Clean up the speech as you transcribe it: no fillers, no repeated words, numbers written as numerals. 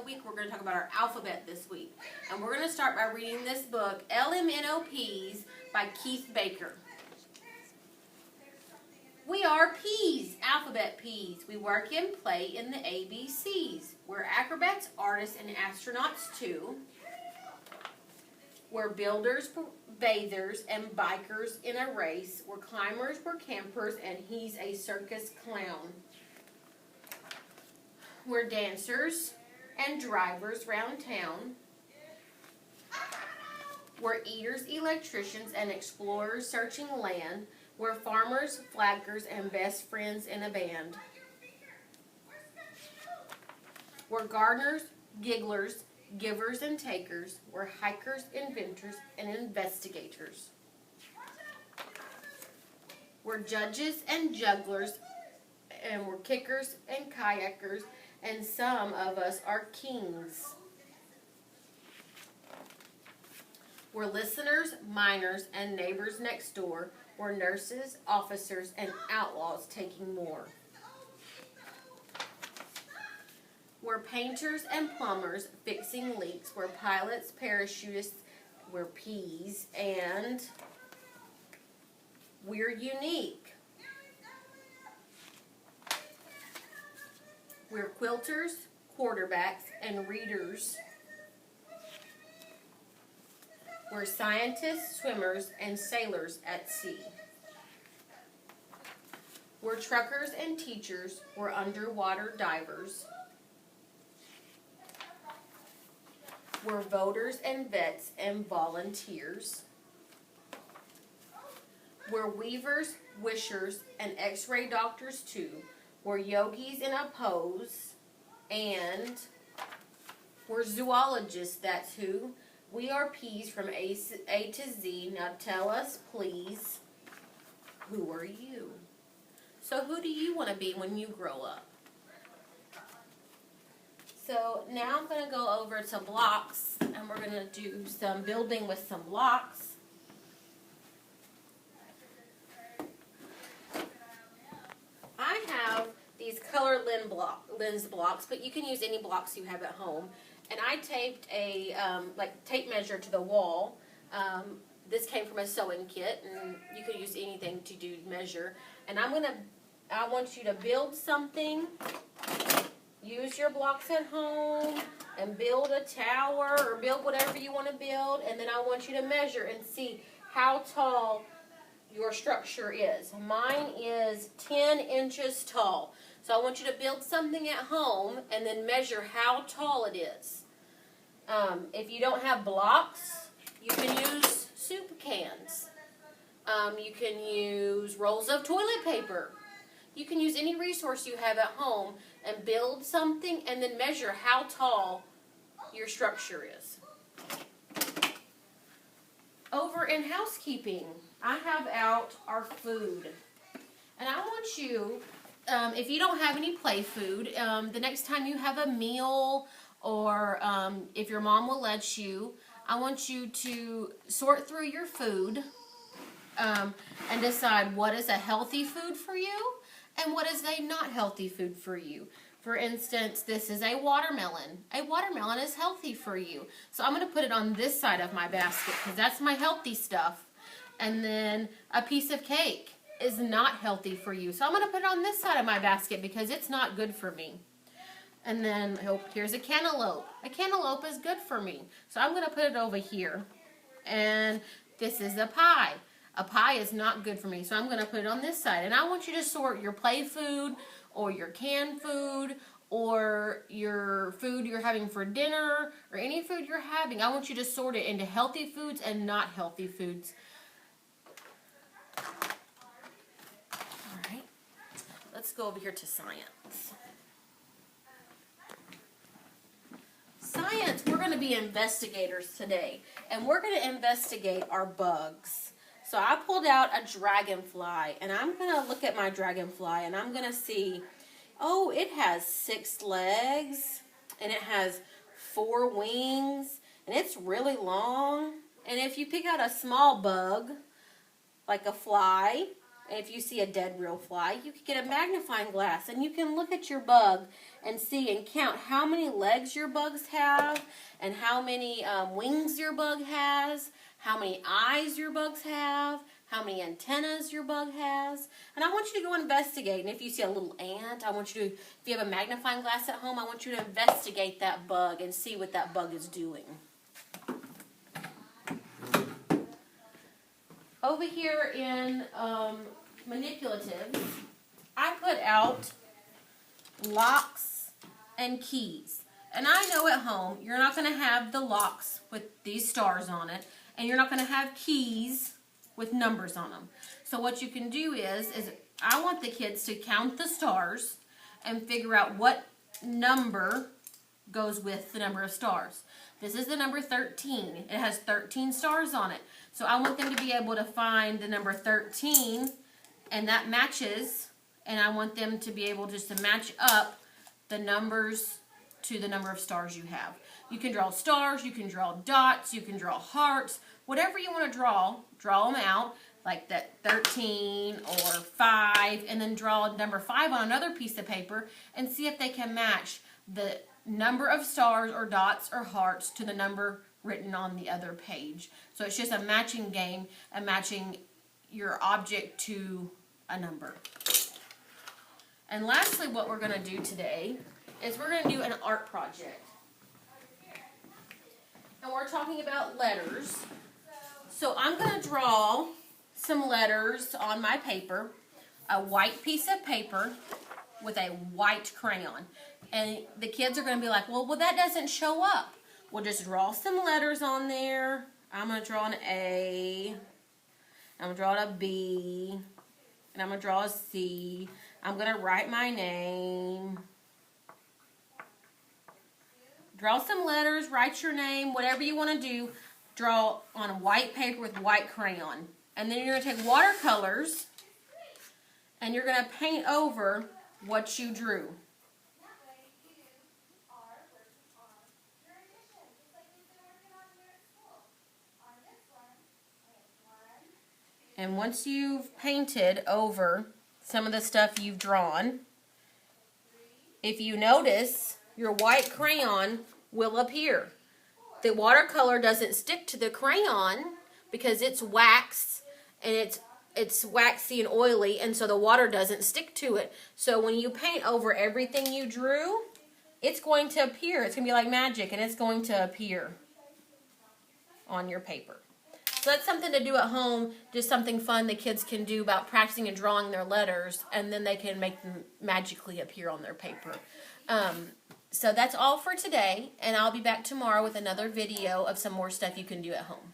week. We're going to talk about our alphabet this week. And we're going to start by reading this book, LMNOPs by Keith Baker. We are peas, alphabet peas. We work and play in the ABCs. We're acrobats, artists, and astronauts too. We're builders, bathers, and bikers in a race. We're climbers, we're campers, and he's a circus clown. We're dancers and drivers round town. We're eaters, electricians, and explorers searching land. We're farmers, flaggers, and best friends in a band. We're gardeners, gigglers, givers and takers. We're hikers, inventors, and investigators. We're judges and jugglers, and we're kickers and kayakers, and some of us are kings. We're listeners, miners, and neighbors next door. We're nurses, officers, and outlaws taking more. We're painters and plumbers fixing leaks. We're pilots, parachutists, we're peas, and we're unique. We're quilters, quarterbacks, and readers. We're scientists, swimmers, and sailors at sea. We're truckers and teachers. We're underwater divers. We're voters and vets and volunteers. We're weavers, wishers, and x-ray doctors too. We're yogis in a pose. And we're zoologists, that's who. We are peas from A to Z. Now tell us, please, who are you? So who do you want to be when you grow up? So now I'm going to go over to blocks, and we're going to do some building with some blocks. I have these colored lens blocks, but you can use any blocks you have at home. And I taped a tape measure to the wall. This came from a sewing kit, and you could use anything to do measure. And I want you to build something. Use your blocks at home and build a tower or build whatever you want to build. And then I want you to measure and see how tall your structure is. Mine is 10 inches tall. So I want you to build something at home and then measure how tall it is. If you don't have blocks, you can use soup cans. You can use rolls of toilet paper. You can use any resource you have at home and build something and then measure how tall your structure is. Over in housekeeping, I have out our food. And I want you, if you don't have any play food, the next time you have a meal or if your mom will let you, I want you to sort through your food and decide what is a healthy food for you and what is a not healthy food for you. For instance, this is a watermelon. A watermelon is healthy for you. So I'm going to put it on this side of my basket because that's my healthy stuff. And then a piece of cake is not healthy for you. So I'm going to put it on this side of my basket because it's not good for me. And then here's a cantaloupe. A cantaloupe is good for me. So I'm going to put it over here. And this is a pie. A pie is not good for me, so I'm going to put it on this side. And I want you to sort your play food or your canned food or your food you're having for dinner or any food you're having. I want you to sort it into healthy foods and not healthy foods. All right, let's go over here to science. Science, we're going to be investigators today, and we're going to investigate our bugs. So I pulled out a dragonfly, and I'm going to look at my dragonfly, and I'm going to see, oh, it has 6 legs, and it has 4 wings, and it's really long. And if you pick out a small bug, like a fly, And if you see a dead real fly, you can get a magnifying glass and you can look at your bug and see and count how many legs your bugs have and how many wings your bug has, how many eyes your bugs have, how many antennas your bug has. And I want you to go investigate. And if you see a little ant, I want you to, if you have a magnifying glass at home, I want you to investigate that bug and see what that bug is doing. Over here in manipulatives, I put out locks and keys. And I know at home you're not going to have the locks with these stars on it, and you're not going to have keys with numbers on them. So what you can do is I want the kids to count the stars and figure out what number goes with the number of stars. This is the number 13. It has 13 stars on it. So I want them to be able to find the number 13, and that matches, and I want them to be able just to match up the numbers to the number of stars you have. You can draw stars, you can draw dots, you can draw hearts, whatever you want to draw them out, like that 13 or 5, and then draw number 5 on another piece of paper and see if they can match the number of stars or dots or hearts to the number written on the other page. So it's just a matching game and matching your object to a number. And lastly, what we're going to do today is we're going to do an art project. And we're talking about letters. So I'm going to draw some letters on my paper, a white piece of paper with a white crayon. And the kids are going to be like, well, that doesn't show up. We'll just draw some letters on there. I'm going to draw an A. I'm going to draw a B. And I'm going to draw a C. I'm going to write my name. Draw some letters, write your name, whatever you want to do. Draw on a white paper with white crayon. And then you're going to take watercolors and you're going to paint over what you drew. And once you've painted over some of the stuff you've drawn, if you notice, your white crayon will appear. The watercolor doesn't stick to the crayon because it's wax and it's waxy and oily, and so the water doesn't stick to it. So when you paint over everything you drew, it's going to appear. It's going to be like magic, and it's going to appear on your paper. So that's something to do at home, just something fun the kids can do about practicing and drawing their letters, and then they can make them magically appear on their paper. So that's all for today, and I'll be back tomorrow with another video of some more stuff you can do at home.